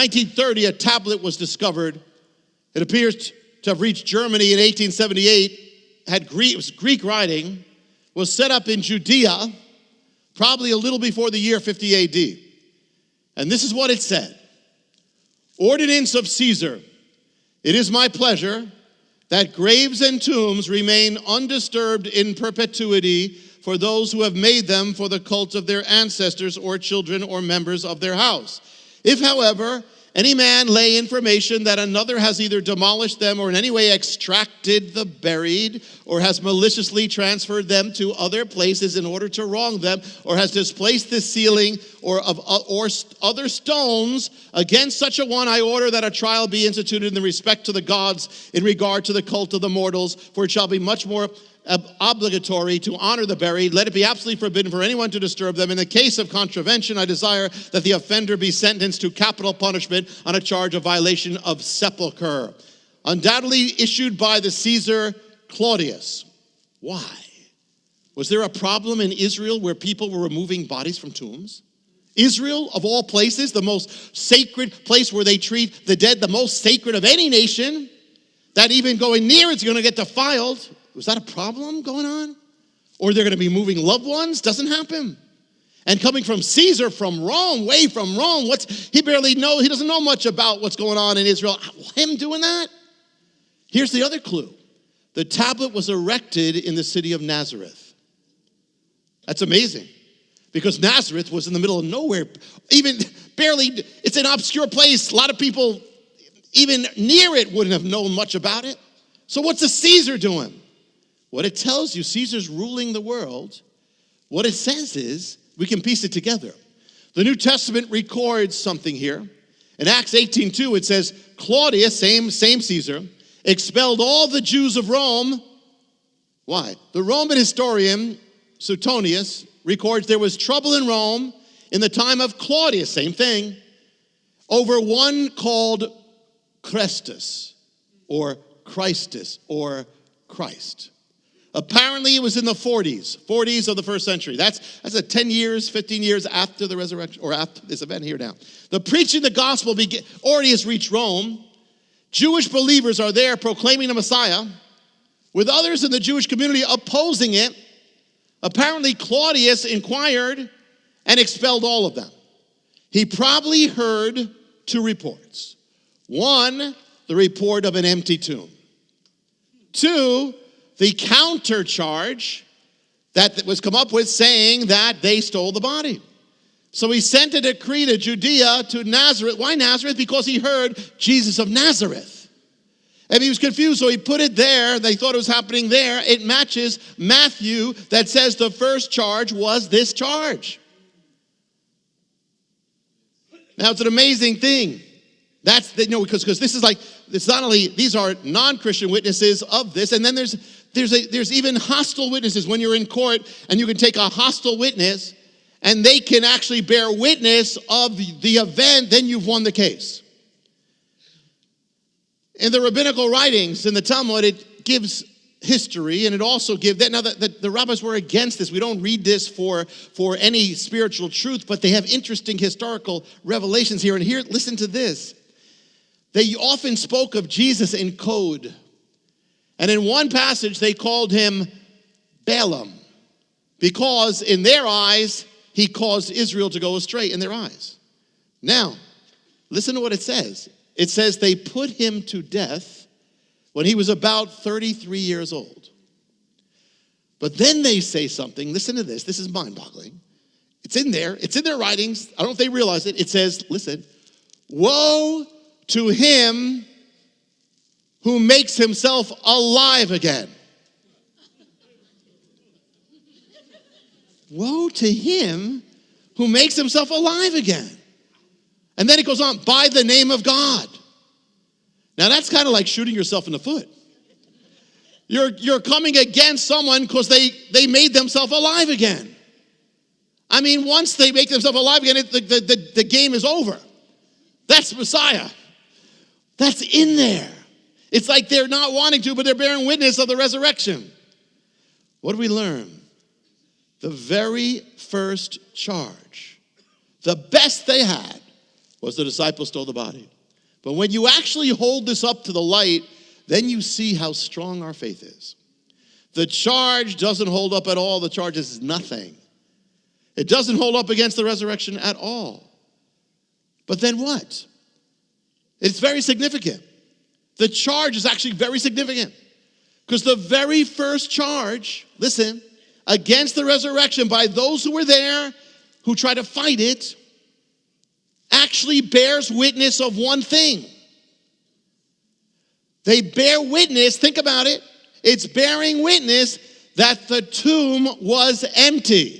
1930, a tablet was discovered. It appears to have reached Germany in 1878. It was Greek writing, was set up in Judea, probably a little before the year 50 AD. And this is what it said. Ordinance of Caesar. It is my pleasure that graves and tombs remain undisturbed in perpetuity for those who have made them for the cult of their ancestors or children or members of their house. If, however, any man lay information that another has either demolished them or in any way extracted the buried, or has maliciously transferred them to other places in order to wrong them, or has displaced the ceiling or other stones, against such a one I order that a trial be instituted in respect to the gods in regard to the cult of the mortals, for it shall be much more obligatory to honor the buried. Let it be absolutely forbidden for anyone to disturb them. In the case of contravention, I desire that the offender be sentenced to capital punishment on a charge of violation of sepulcher. Undoubtedly issued by the Caesar Claudius. Why? Was there a problem in Israel where people were removing bodies from tombs? Israel, of all places, the most sacred place where they treat the dead, the most sacred of any nation, that even going near it's going to get defiled. Was that a problem going on? Or they're going to be moving loved ones? Doesn't happen. And coming from Caesar, from Rome, way from Rome, he doesn't know much about what's going on in Israel. Him doing that? Here's the other clue. The tablet was erected in the city of Nazareth. That's amazing. Because Nazareth was in the middle of nowhere. Even barely, it's an obscure place. A lot of people, even near it, wouldn't have known much about it. So what's the Caesar doing? What it tells you, Caesar's ruling the world. What it says is, we can piece it together. The New Testament records something here. In Acts 18:2, it says, Claudius, same Caesar, expelled all the Jews of Rome. Why? The Roman historian, Suetonius, records there was trouble in Rome in the time of Claudius, same thing, over one called Christus, or Christus, or Christ. Apparently, it was in the 40s of the first century. That's 10 years, 15 years after the resurrection, or after this event here now. The preaching the gospel already has reached Rome. Jewish believers are there proclaiming the Messiah, with others in the Jewish community opposing it. Apparently, Claudius inquired and expelled all of them. He probably heard two reports. One, the report of an empty tomb. Two, the counter charge that was come up with saying that they stole the body. So he sent a decree to Judea, to Nazareth. Why Nazareth? Because he heard Jesus of Nazareth. And he was confused, so he put it there. They thought it was happening there. It matches Matthew that says the first charge was this charge. Now it's an amazing thing. Because this is like, it's not only, these are non-Christian witnesses of this, and then there's even hostile witnesses when you're in court, and you can take a hostile witness, and they can actually bear witness of the event, then you've won the case. In the rabbinical writings, in the Talmud, it gives history, and it also gives that. Now, the rabbis were against this. We don't read this for any spiritual truth, but they have interesting historical revelations here. And here, listen to this. They often spoke of Jesus in code. And in one passage, they called him Balaam, because in their eyes, he caused Israel to go astray in their eyes. Now, listen to what it says. It says they put him to death when he was about 33 years old. But then they say something. Listen to this. This is mind-boggling. It's in there. It's in their writings. I don't know if they realize it. It says, listen, woe to him who makes himself alive again. Woe to him who makes himself alive again. And then it goes on, by the name of God. Now that's kind of like shooting yourself in the foot. You're coming against someone because they made themselves alive again. I mean, once they make themselves alive again, the game is over. That's Messiah. That's in there. It's like they're not wanting to, but they're bearing witness of the resurrection. What do we learn? The very first charge, the best they had, was the disciples stole the body. But when you actually hold this up to the light, then you see how strong our faith is. The charge doesn't hold up at all. The charge is nothing. It doesn't hold up against the resurrection at all. But then what? It's very significant. The charge is actually very significant. Because the very first charge, listen, against the resurrection by those who were there, who try to fight it, actually bears witness of one thing. They bear witness, think about it, it's bearing witness that the tomb was empty.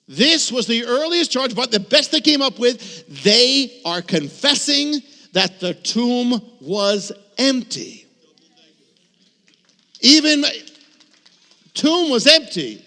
This was the earliest charge, but the best they came up with. They are confessing that the tomb was empty. Even tomb was empty.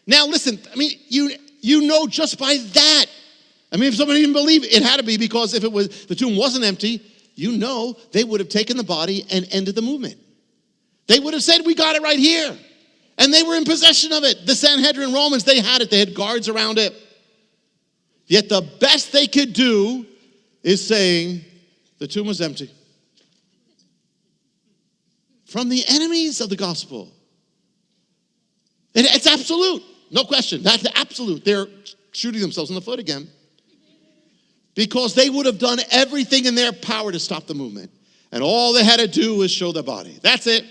Now listen, I mean, you know just by that. I mean, if somebody didn't believe it had to be, because if the tomb wasn't empty, you know they would have taken the body and ended the movement. They would have said, we got it right here. And they were in possession of it. The Sanhedrin Romans, they had it. They had guards around it. Yet the best they could do is saying the tomb was empty. From the enemies of the gospel. It's absolute. No question. That's absolute. They're shooting themselves in the foot again. Because they would have done everything in their power to stop the movement. And all they had to do was show their body. That's it.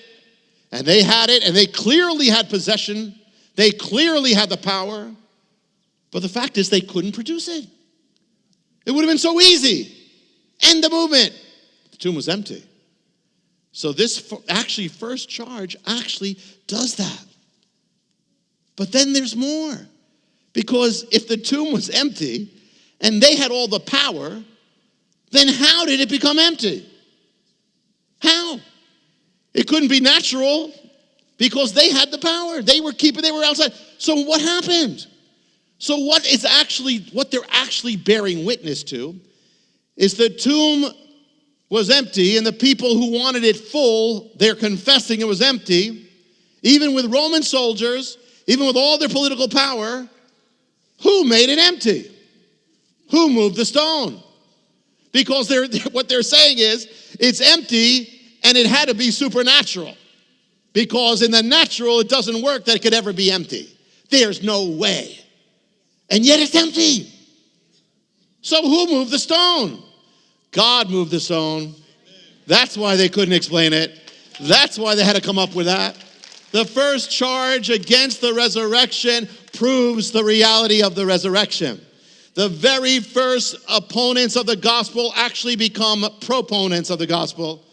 And they had it, and they clearly had possession. They clearly had the power. But the fact is, they couldn't produce it. It would have been so easy. End the movement. The tomb was empty. So this actually first charge actually does that. But then there's more. Because if the tomb was empty, and they had all the power, then how did it become empty? How? It couldn't be natural because they had the power. They were outside. So what happened? So what they're actually bearing witness to is the tomb was empty, and the people who wanted it full, they're confessing it was empty. Even with Roman soldiers, even with all their political power, who made it empty? Who moved the stone? Because what they're saying is it's empty, and it had to be supernatural. Because in the natural, it doesn't work that it could ever be empty. There's no way. And yet it's empty. So who moved the stone? God moved the stone. That's why they couldn't explain it. That's why they had to come up with that. The first charge against the resurrection proves the reality of the resurrection. The very first opponents of the gospel actually become proponents of the gospel.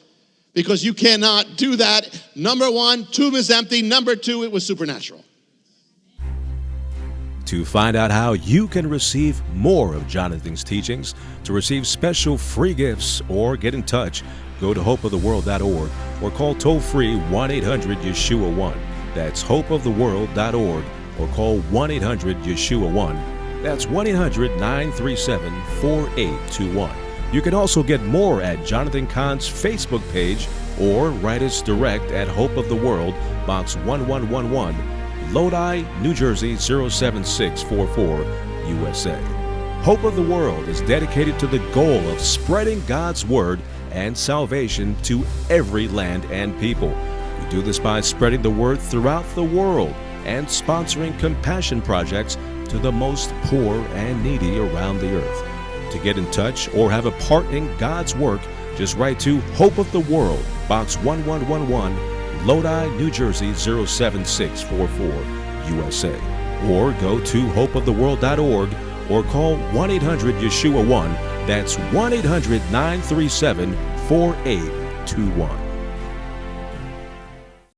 Because you cannot do that. Number one, tomb is empty. Number two, it was supernatural. To find out how you can receive more of Jonathan's teachings, to receive special free gifts, or get in touch, go to hopeoftheworld.org or call toll-free 1-800-YESHUA-1. That's hopeoftheworld.org or call 1-800-YESHUA-1. That's 1-800-937-4821. You can also get more at Jonathan Cahn's Facebook page or write us direct at Hope of the World, Box 1111, Lodi, New Jersey 07644, USA. Hope of the World is dedicated to the goal of spreading God's Word and salvation to every land and people. We do this by spreading the Word throughout the world and sponsoring compassion projects to the most poor and needy around the earth. To get in touch or have a part in God's work, just write to Hope of the World, Box 1111, Lodi, New Jersey 07644, USA. Or go to hopeoftheworld.org or call 1-800-YESHUA-1. That's 1-800-937-4821.